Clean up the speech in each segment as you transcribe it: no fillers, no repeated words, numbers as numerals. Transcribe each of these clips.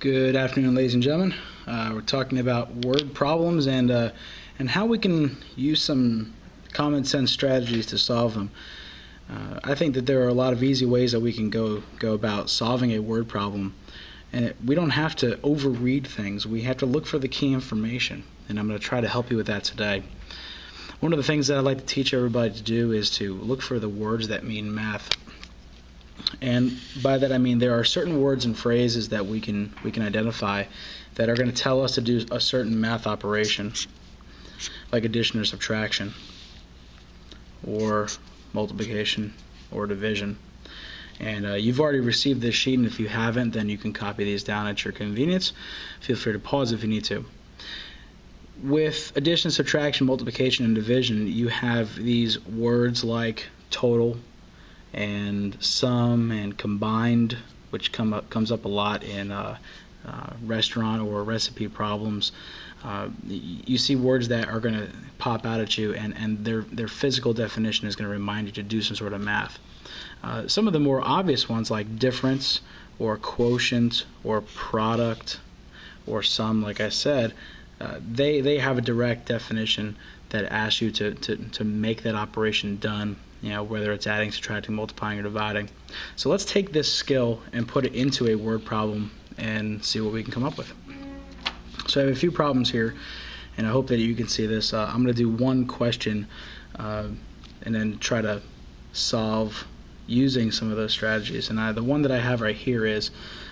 Good afternoon, ladies and gentlemen. We're talking about word problems and how we can use some common sense strategies to solve them. I think that there are a lot of easy ways that we can go about solving a word problem, and we don't have to overread things. We have to look for the key information, and I'm going to try to help you with that today. One of the things that I'd like to teach everybody to do is to look for the words that mean math. And by that I mean there are certain words and phrases that we can identify that are going to tell us to do a certain math operation, like addition or subtraction, or multiplication or division. And you've already received this sheet, and if you haven't, then you can copy these down at your convenience. Feel free to pause if you need to. With addition, subtraction, multiplication, and division, you have these words like total and sum and combined, which comes up a lot in restaurant or recipe problems. You see words that are going to pop out at you, and their physical definition is going to remind you to do some sort of math. Some of the more obvious ones, like difference or quotient or product or sum, like I said, they have a direct definition that asks you to make that operation done, whether it's adding, subtracting, multiplying, or dividing. So let's take this skill and put it into a word problem and see what we can come up with. So I have a few problems here, and I hope that you can see this. I'm going to do one question and then try to solve using some of those strategies. And the one that I have right here is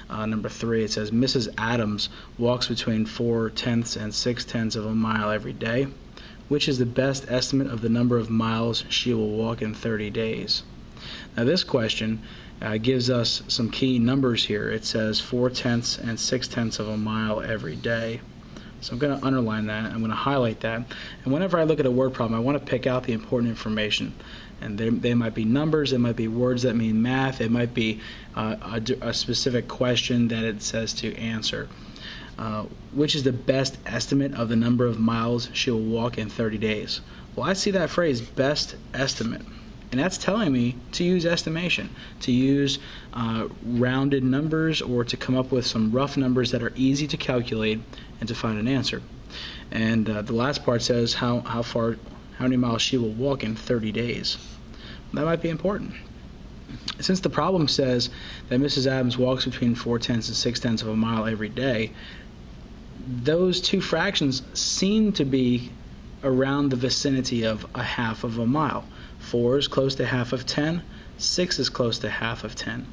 number 3. It says, Mrs. Adams walks between 4/10 and 6/10 of a mile every day. Which is the best estimate of the number of miles she will walk in 30 days? Now this question gives us some key numbers here. It says 4/10 and 6/10 of a mile every day. So I'm going to underline that. I'm going to highlight that. And whenever I look at a word problem, I want to pick out the important information. And they might be numbers, it might be words that mean math, it might be a specific question that it says to answer. Which is the best estimate of the number of miles she will walk in 30 days? Well, I see that phrase, best estimate, and that's telling me to use estimation, to use rounded numbers, or to come up with some rough numbers that are easy to calculate and to find an answer. And the last part says how many miles she will walk in 30 days. That might be important. Since the problem says that Mrs. Adams walks between 4/10 and 6/10 of a mile every day, those two fractions seem to be around the vicinity of a half of a mile. 4 is close to half of 10, 6 is close to half of 10.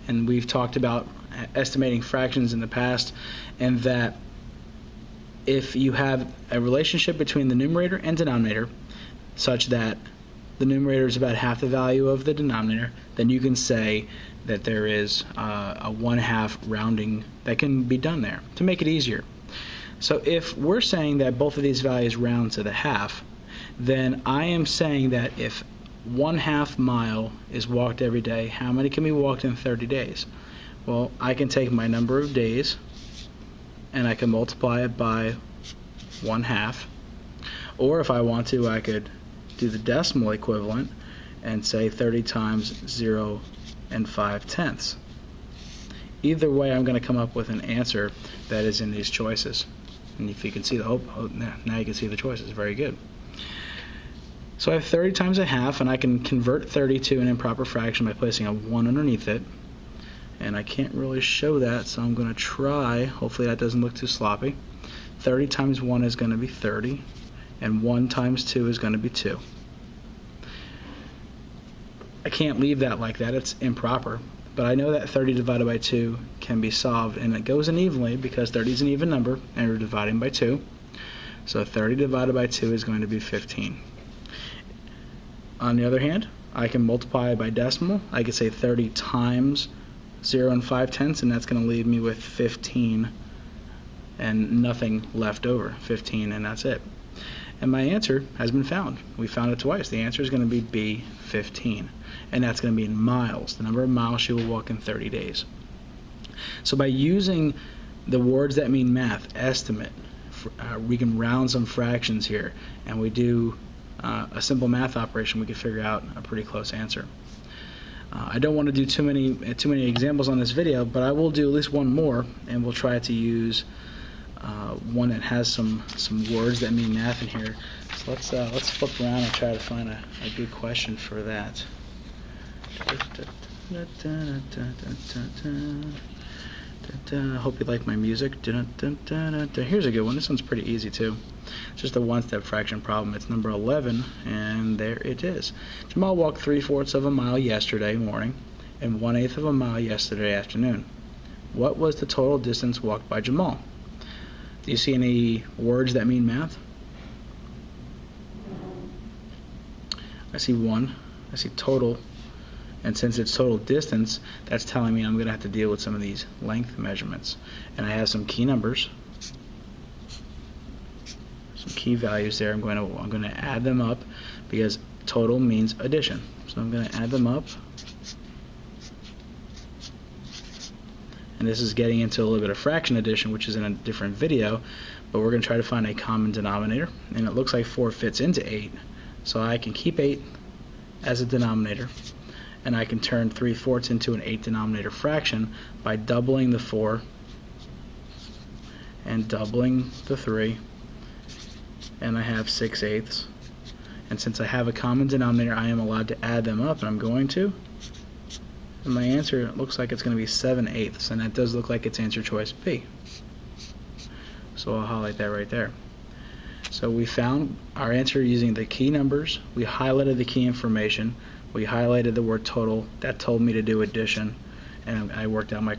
And we've talked about estimating fractions in the past, and that if you have a relationship between the numerator and denominator such that the numerator is about half the value of the denominator, then you can say that there is a 1/2 rounding that can be done there to make it easier. So if we're saying that both of these values round to the half, then I am saying that if 1/2 mile is walked every day, how many can be walked in 30 days? Well, I can take my number of days and I can multiply it by 1/2, or if I want to, I could do the decimal equivalent and say 30 times 0 and 5/10. Either way, I'm going to come up with an answer that is in these choices. And if you can see now you can see the choices. Very good. So I have 30 times a half, and I can convert 30 to an improper fraction by placing a 1 underneath it. And I can't really show that, so I'm going to try. Hopefully that doesn't look too sloppy. 30 times 1 is going to be 30, and 1 times 2 is going to be 2. I can't leave that like that. It's improper. But I know that 30 divided by 2 can be solved, and it goes in evenly because 30 is an even number, and we're dividing by 2. So 30 divided by 2 is going to be 15. On the other hand, I can multiply by decimal. I could say 30 times 0 and 5/10, and that's going to leave me with 15 and nothing left over. 15, and that's it. And my answer has been found. We found it twice. The answer is going to be B, 15. And that's going to be in miles, the number of miles she will walk in 30 days. So by using the words that mean math, estimate, we can round some fractions here, and we do a simple math operation, we can figure out a pretty close answer. I don't want to do too many examples on this video, but I will do at least one more, and we'll try to use one that has some words that mean math in here. So let's flip around and try to find a good question for that. I hope you like my music. Here's a good one. This one's pretty easy too. It's just a one-step fraction problem. It's number 11, and there it is. Jamal walked 3/4 of a mile yesterday morning and 1/8 of a mile yesterday afternoon. What was the total distance walked by Jamal? Do you see any words that mean math? I see one. I see total. And since it's total distance, that's telling me I'm going to have to deal with some of these length measurements. And I have some key numbers, some key values there. I'm going to add them up because total means addition. So I'm going to add them up. And this is getting into a little bit of fraction addition, which is in a different video. But we're going to try to find a common denominator. And it looks like 4 fits into 8. So I can keep 8 as a denominator. And I can turn 3/4 into an 8 denominator fraction by doubling the 4 and doubling the 3, and I have 6/8. And since I have a common denominator, I am allowed to add them up, and I'm going to. And my answer looks like it's going to be 7/8, and that does look like it's answer choice B. So I'll highlight that right there. So we found our answer using the key numbers. We highlighted the key information. We highlighted the word total. That told me to do addition, and I worked out my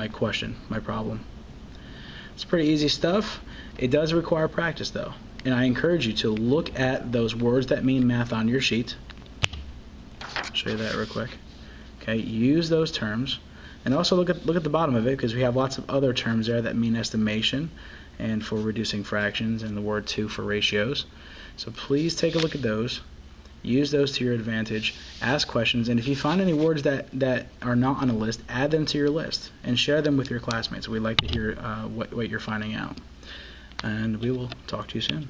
question, my problem. It's pretty easy stuff. It does require practice though, and I encourage you to look at those words that mean math on your sheet. I'll show you that real quick. Okay, use those terms, and also look at the bottom of it because we have lots of other terms there that mean estimation and for reducing fractions, and the word to for ratios. So please take a look at those. Use those to your advantage. Ask questions, and if you find any words that are not on a list, add them to your list and share them with your classmates. We'd like to hear what you're finding out. And we will talk to you soon.